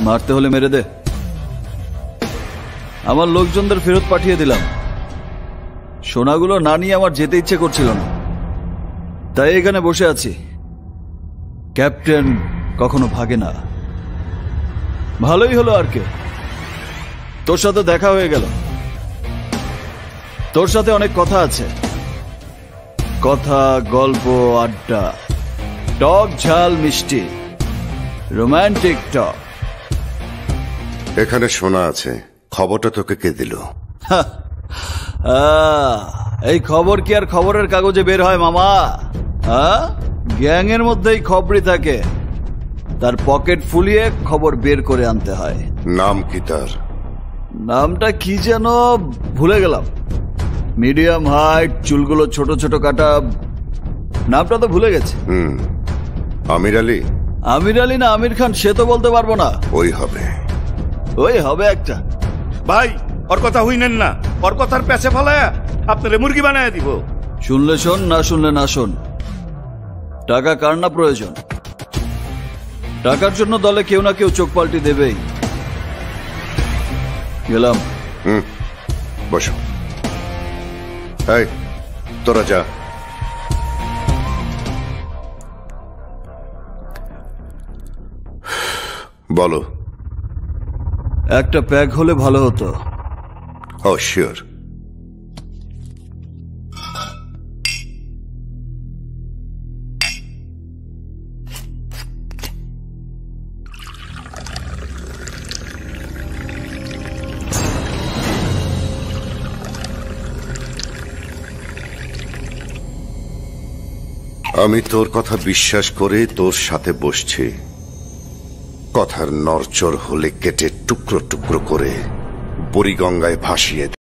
মারতে হলে মেরে দে। আমার লোকজনদের ফেরত পাঠিয়ে দিলাম। সোনাগুলো না নিয়ে আমার যেতে ইচ্ছে করছিল না, তাই এখানে বসে আছি। ক্যাপ্টেন কখনো ভাগে না। ভালোই হলো আর কে, তোর সাথে দেখা হয়ে গেল। তোর সাথে অনেক কথা আছে, কথা, গল্প, আড্ডা, টক ঝাল মিষ্টি, রোমান্টিক টক। এখানে শোনা আছে, খবরটা তোকে কে দিল? এই খবর কি আর খবরের কাগজে বের হয় মামা? গ্যাং এর মধ্যেই খবরই থাকে, তার পকেট ফুলিয়ে খবর বের করে আনতে হয়। নাম কি তার? নামটা কি যেন ভুলে গেলাম। মিডিয়াম হাইট, চুলগুলো ছোট ছোট কাটা, নামটা তো ভুলে গেছে। আমির আলী? আমির আলী না আমির খান সে তো বলতে পারবো না। ওই হবে, ওই হবে একটা। ভাই ওর কথা হইনেন না, ওর কথার পেছে ফলায়া আপনারে মুরগি বানায় দিব। শুনলে শোন, না শুনলে না শোন। টাকা কার না প্রয়োজন? টাকার জন্য দলে কেউ না কেউ চোখ পাল্টি দেবেই। গেলাম। বসো। এই তোরা যা। বলো। একটা প্যাক হলে ভালো হতো। ও শিওর। আমি তোর কথা বিশ্বাস করে তোর সাথে বসছি। কথার নড়চড় হলে কেটে টুকরো টুকরো করে বুড়িগঙ্গায় ভাসিয়ে